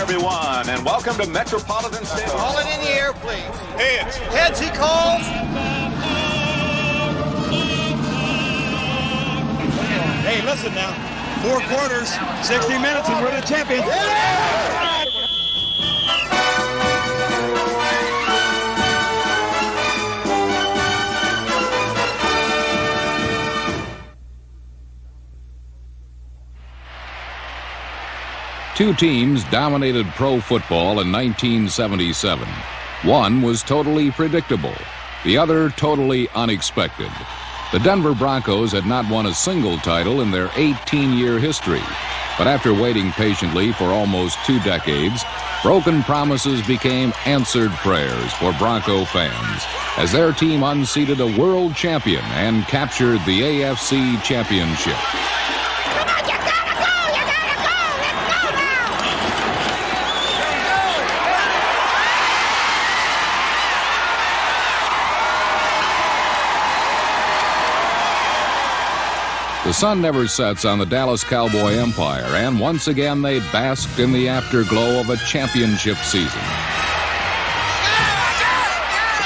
everyone, and welcome to Metropolitan Stadium. Call it in the air, please. Heads. Heads, he calls. Hey, listen now. 4 quarters, 60 minutes, and we're the champions. Two teams dominated pro football in 1977. One was totally predictable, the other totally unexpected. The Denver Broncos had not won a single title in their 18-year history. But after waiting patiently for almost 2 decades, broken promises became answered prayers for Bronco fans as their team unseated a world champion and captured the AFC Championship. The sun never sets on the Dallas Cowboy empire, and once again they basked in the afterglow of a championship season.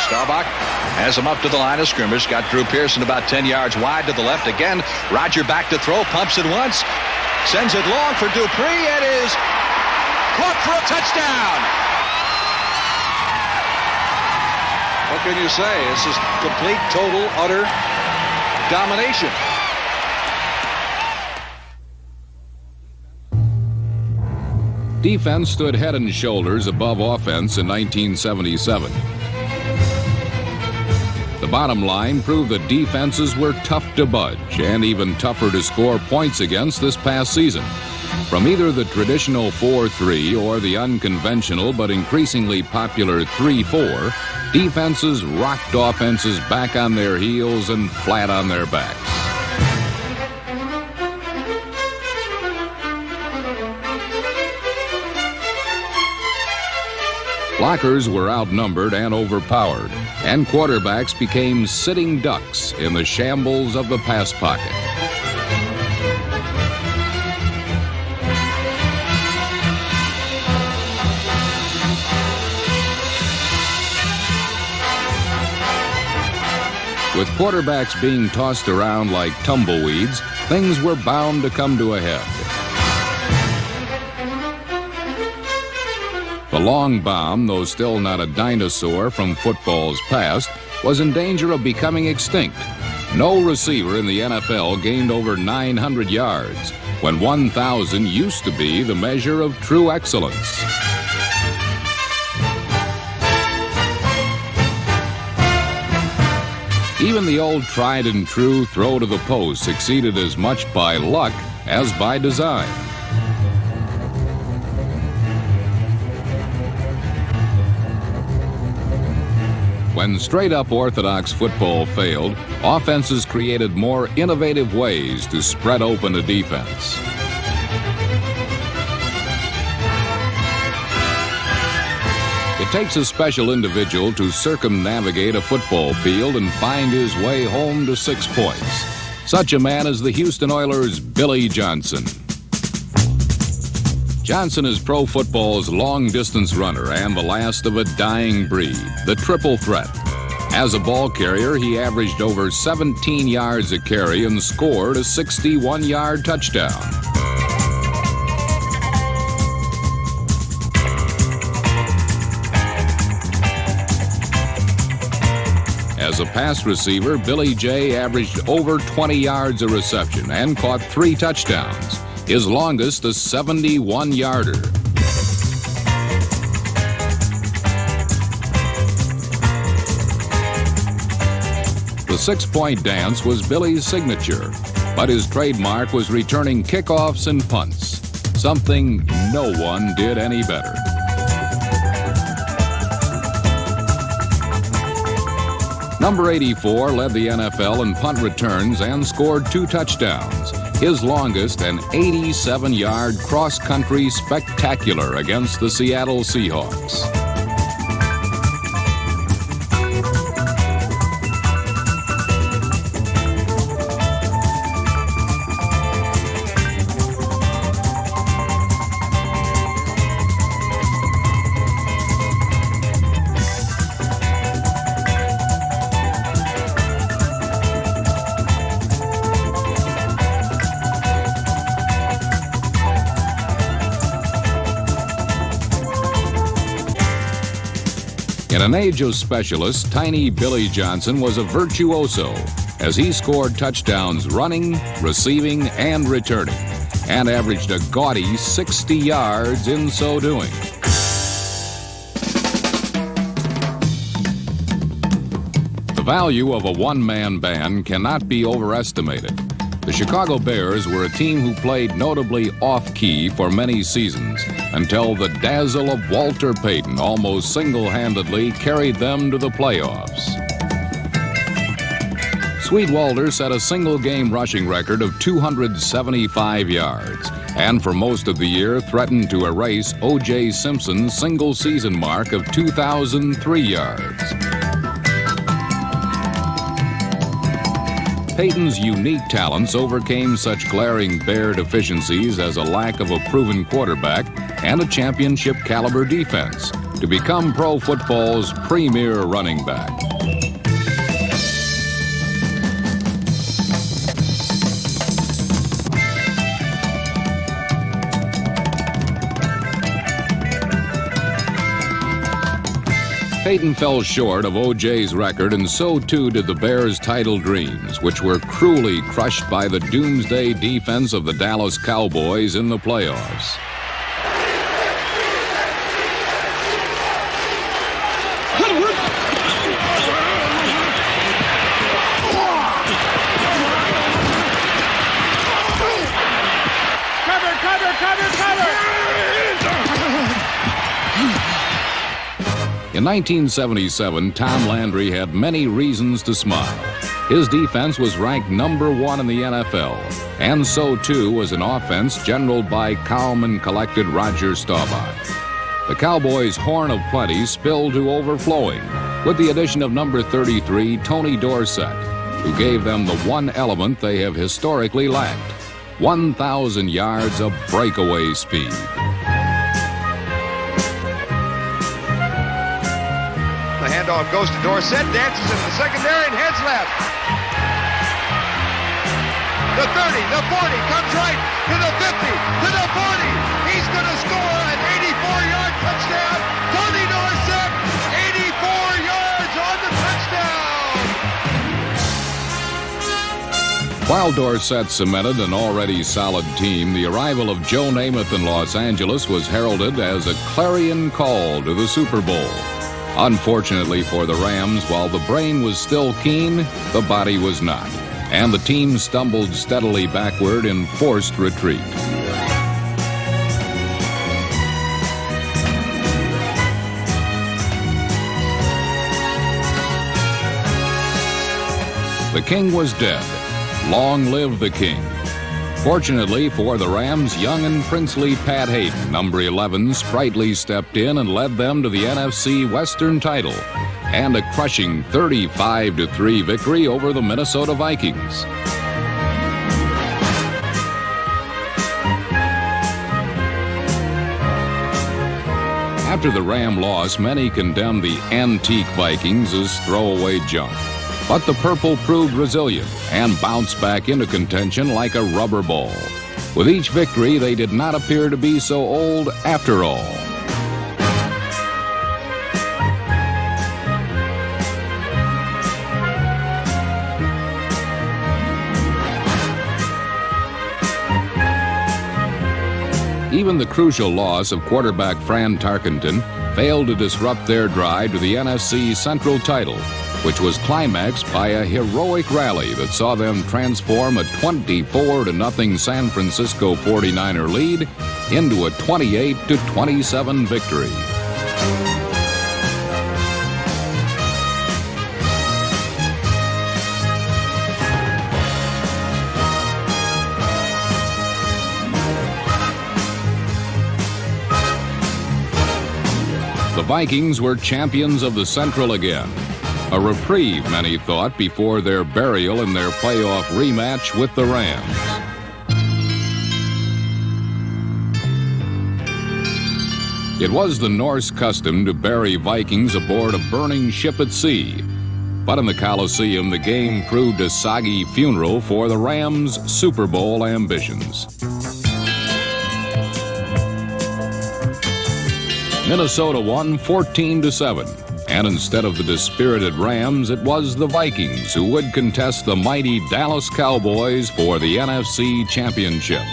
Staubach has him up to the line of scrimmage. Got Drew Pearson about 10 yards wide to the left. Again, Roger back to throw, pumps it once, sends it long for Dupree. It is caught for a touchdown. What can you say? This is complete, total, utter domination. Defense stood head and shoulders above offense in 1977. The bottom line proved that defenses were tough to budge and even tougher to score points against this past season. From either the traditional 4-3 or the unconventional but increasingly popular 3-4, defenses rocked offenses back on their heels and flat on their backs. Blockers were outnumbered and overpowered, and quarterbacks became sitting ducks in the shambles of the pass pocket. With quarterbacks being tossed around like tumbleweeds, things were bound to come to a head. The long bomb, though still not a dinosaur from football's past, was in danger of becoming extinct. No receiver in the NFL gained over 900 yards, when 1,000 used to be the measure of true excellence. Even the old tried and true throw to the post succeeded as much by luck as by design. When straight-up orthodox football failed, offenses created more innovative ways to spread open a defense. It takes a special individual to circumnavigate a football field and find his way home to 6 points. Such a man is the Houston Oilers' Billy Johnson. Johnson is pro football's long-distance runner and the last of a dying breed, the triple threat. As a ball carrier, he averaged over 17 yards a carry and scored a 61-yard touchdown. As a pass receiver, Billy J averaged over 20 yards a reception and caught 3 touchdowns. His longest, a 71-yarder. The 6-point dance was Billy's signature, but his trademark was returning kickoffs and punts, something no one did any better. Number 84 led the NFL in punt returns and scored 2 touchdowns. His longest, an 87-yard cross-country spectacular against the Seattle Seahawks. In an age of specialists, tiny Billy Johnson was a virtuoso as he scored touchdowns running, receiving, and returning, and averaged a gaudy 60 yards in so doing. The value of a one-man band cannot be overestimated. The Chicago Bears were a team who played notably off-key for many seasons until the dazzle of Walter Payton almost single-handedly carried them to the playoffs. Sweet Walter set a single-game rushing record of 275 yards and for most of the year threatened to erase O.J. Simpson's single-season mark of 2,003 yards. Payton's unique talents overcame such glaring Bear deficiencies as a lack of a proven quarterback and a championship-caliber defense to become pro football's premier running back. Payton fell short of O.J.'s record, and so too did the Bears' title dreams, which were cruelly crushed by the doomsday defense of the Dallas Cowboys in the playoffs. In 1977, Tom Landry had many reasons to smile. His defense was ranked number 1 in the NFL, and so too was an offense generaled by calm and collected Roger Staubach. The Cowboys' horn of plenty spilled to overflowing with the addition of number 33, Tony Dorsett, who gave them the one element they have historically lacked: 1,000 yards of breakaway speed. Handoff goes to Dorsett, dances in the secondary, and heads left. The 30, the 40, comes right to the 50, to the 40. He's going to score an 84-yard touchdown. Tony Dorsett, 84 yards on the touchdown. While Dorsett cemented an already solid team, the arrival of Joe Namath in Los Angeles was heralded as a clarion call to the Super Bowl. Unfortunately for the Rams, while the brain was still keen, the body was not, and the team stumbled steadily backward in forced retreat. The king was dead. Long live the king. Fortunately for the Rams, young and princely Pat Hayden, number 11, sprightly stepped in and led them to the NFC Western title and a crushing 35-3 victory over the Minnesota Vikings. After the Ram loss, many condemned the antique Vikings as throwaway junk. But the purple proved resilient and bounced back into contention like a rubber ball. With each victory, they did not appear to be so old after all. Even the crucial loss of quarterback Fran Tarkenton failed to disrupt their drive to the NFC Central title, which was climaxed by a heroic rally that saw them transform a 24-0 San Francisco 49er lead into a 28-27 victory. The Vikings were champions of the Central again. A reprieve, many thought, before their burial in their playoff rematch with the Rams. It was the Norse custom to bury Vikings aboard a burning ship at sea. But in the Coliseum, the game proved a soggy funeral for the Rams' Super Bowl ambitions. Minnesota won 14-7. And instead of the dispirited Rams, it was the Vikings who would contest the mighty Dallas Cowboys for the NFC Championship.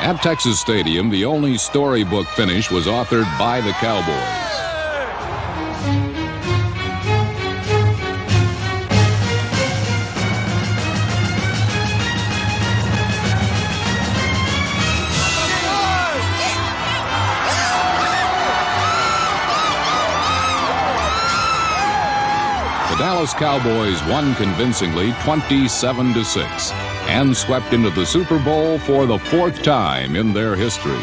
At Texas Stadium, the only storybook finish was authored by the Cowboys. The Dallas Cowboys won convincingly 27-6 and swept into the Super Bowl for the fourth time in their history.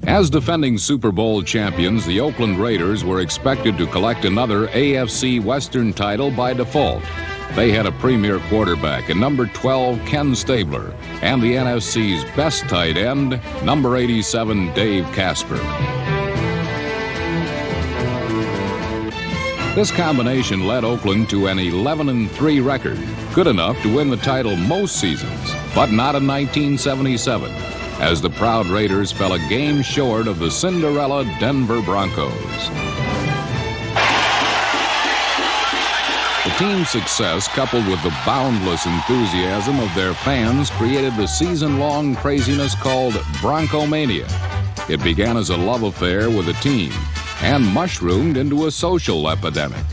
As defending Super Bowl champions, the Oakland Raiders were expected to collect another AFC Western title by default. They had a premier quarterback in number 12, Ken Stabler, and the NFC's best tight end, number 87, Dave Casper. This combination led Oakland to an 11-3 record, good enough to win the title most seasons, but not in 1977, as the proud Raiders fell a game short of the Cinderella Denver Broncos. The team's success, coupled with the boundless enthusiasm of their fans, created the season-long craziness called Broncomania. It began as a love affair with the team and mushroomed into a social epidemic.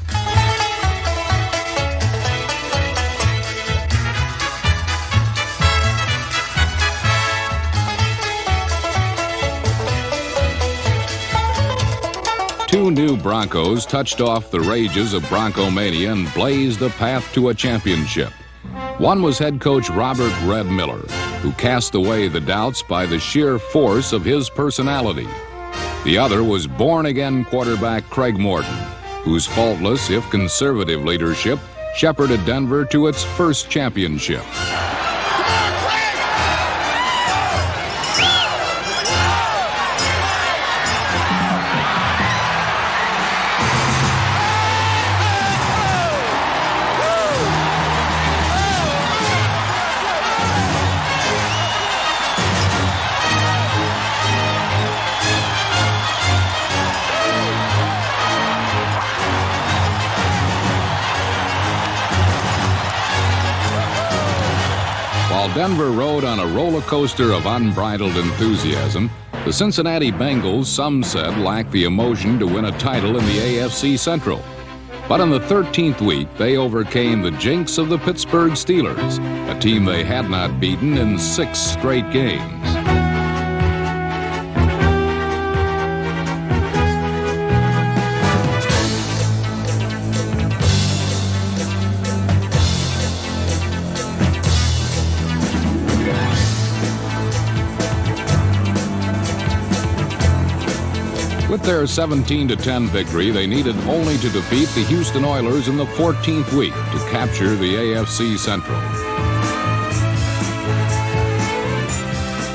Two new Broncos touched off the rages of Broncomania and blazed a path to a championship. One was head coach Robert "Red" Miller, who cast away the doubts by the sheer force of his personality. The other was born-again quarterback Craig Morton, whose faultless, if conservative, leadership shepherded Denver to its first championship. Denver rode on a roller coaster of unbridled enthusiasm. The Cincinnati Bengals, some said, lacked the emotion to win a title in the AFC Central. But in the 13th week, they overcame the jinx of the Pittsburgh Steelers, a team they had not beaten in 6 straight games. With their 17-10 victory, they needed only to defeat the Houston Oilers in the 14th week to capture the AFC Central.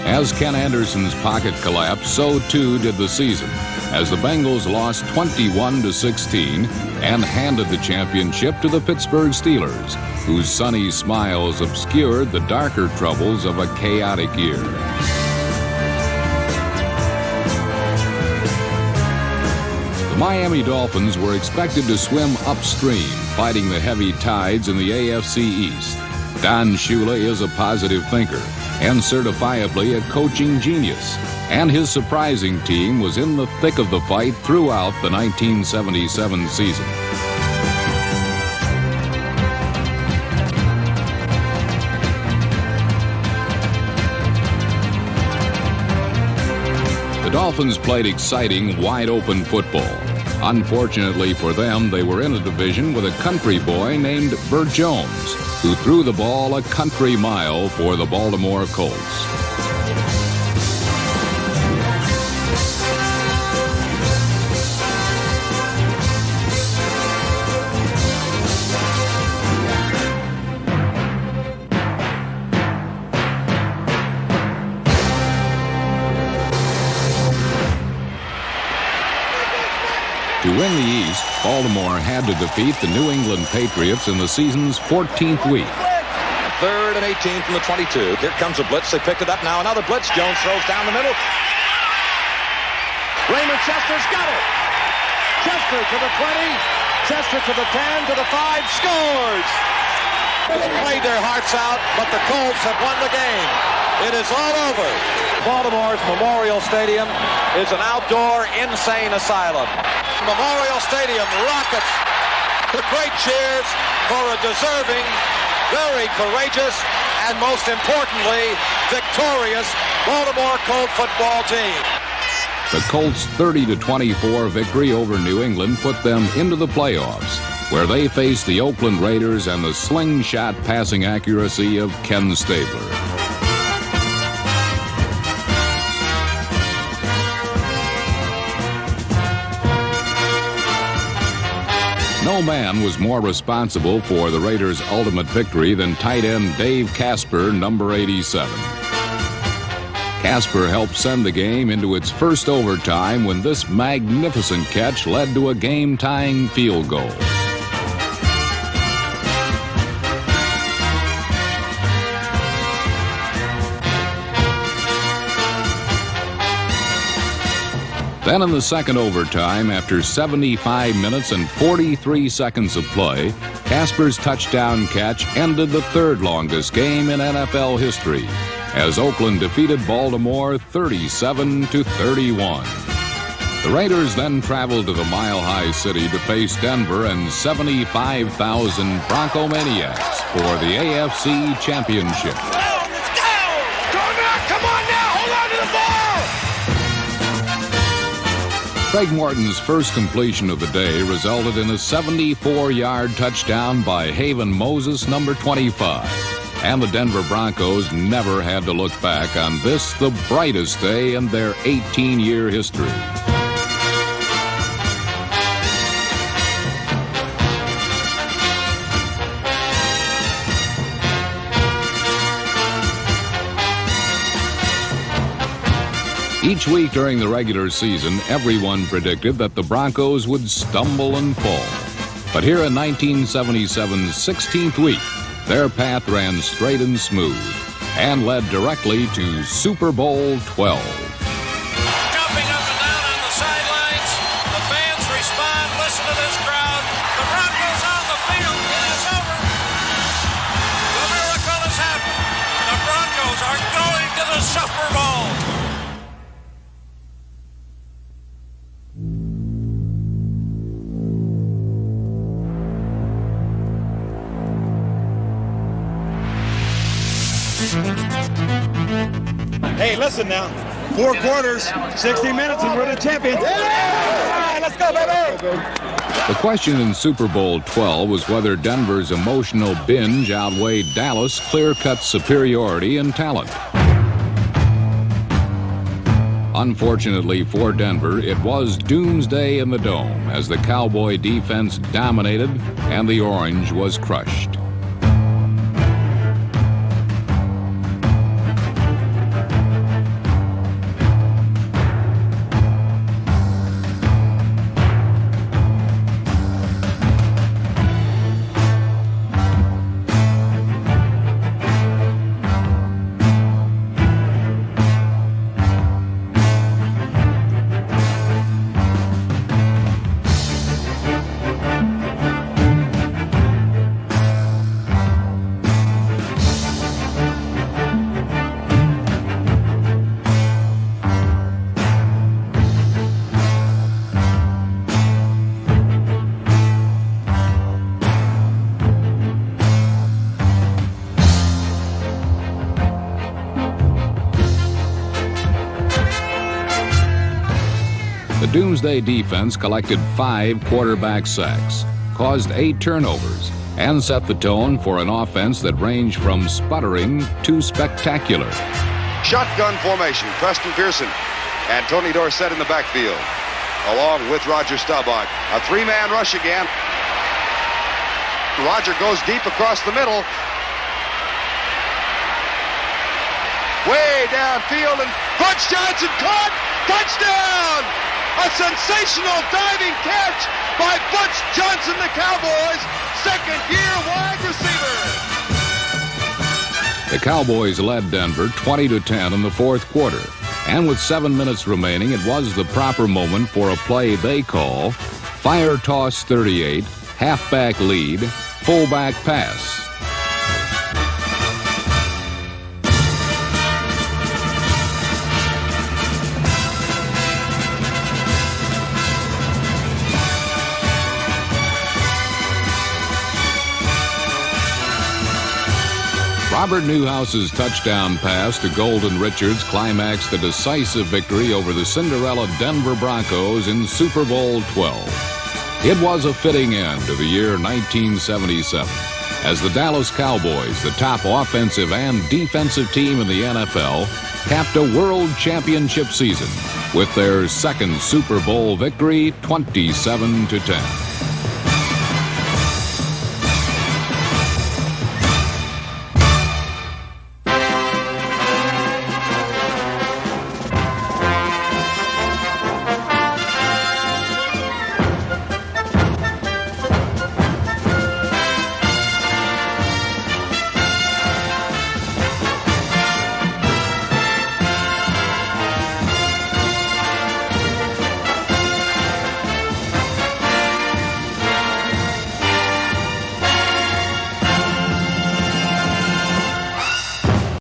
As Ken Anderson's pocket collapsed, so too did the season, as the Bengals lost 21-16 and handed the championship to the Pittsburgh Steelers, whose sunny smiles obscured the darker troubles of a chaotic year. Miami Dolphins were expected to swim upstream, fighting the heavy tides in the AFC East. Don Shula is a positive thinker and certifiably a coaching genius, and his surprising team was in the thick of the fight throughout the 1977 season. The Dolphins played exciting, wide-open football. Unfortunately for them, they were in a division with a country boy named Bert Jones, who threw the ball a country mile for the Baltimore Colts. To win the East, Baltimore had to defeat the New England Patriots in the season's 14th week. 3rd and 18 from the 22. Here comes a blitz. They picked it up now. Another blitz. Jones throws down the middle. Raymond Chester's got it. Chester to the 20. Chester to the 10, to the 5. Scores! Played their hearts out, but the Colts have won the game. It is all over. Baltimore's Memorial Stadium is an outdoor insane asylum. Memorial Stadium rockets with great cheers for a deserving, very courageous, and most importantly, victorious Baltimore Colt football team. The Colts' 30-24 victory over New England put them into the playoffs, where they faced the Oakland Raiders and the slingshot passing accuracy of Ken Stabler. No man was more responsible for the Raiders' ultimate victory than tight end Dave Casper, number 87. Casper helped send the game into its first overtime when this magnificent catch led to a game-tying field goal. Then in the second overtime, after 75 minutes and 43 seconds of play, Casper's touchdown catch ended the third longest game in NFL history, as Oakland defeated Baltimore 37-31. The Raiders then traveled to the Mile High City to face Denver and 75,000 Bronco Maniacs for the AFC Championship. Let's go! Go now! Come on now! Hold on to the ball! Craig Morton's first completion of the day resulted in a 74-yard touchdown by Haven Moses, number 25. And the Denver Broncos never had to look back on this, the brightest day in their 18-year history. Each week during the regular season, everyone predicted that the Broncos would stumble and fall. But here in 1977's 16th week, their path ran straight and smooth and led directly to Super Bowl 12. Jumping up and down on the sidelines. The fans respond. Listen to this crowd. The Broncos on the field. It is over. The miracle has happened. The Broncos are going to the Super Bowl. Hey, listen now. 4 quarters, 60 minutes, and we're the champions. Yeah! Let's go, baby! The question in Super Bowl 12 was whether Denver's emotional binge outweighed Dallas' clear-cut superiority in talent. Unfortunately for Denver, it was doomsday in the Dome as the Cowboy defense dominated and the Orange was crushed. The Doomsday defense collected 5 quarterback sacks, caused 8 turnovers, and set the tone for an offense that ranged from sputtering to spectacular. Shotgun formation, Preston Pearson and Tony Dorsett in the backfield, along with Roger Staubach. A 3-man rush again. Roger goes deep across the middle. Way downfield, and Butch Johnson caught! Touchdown! A sensational diving catch by Butch Johnson, the Cowboys' second-year wide receiver. The Cowboys led Denver 20-10 in the fourth quarter. And with 7 minutes remaining, it was the proper moment for a play they call Fire Toss 38, halfback lead, fullback pass. Robert Newhouse's touchdown pass to Golden Richards climaxed a decisive victory over the Cinderella Denver Broncos in Super Bowl XII. It was a fitting end to the year 1977, as the Dallas Cowboys, the top offensive and defensive team in the NFL, capped a world championship season with their second Super Bowl victory, 27-10.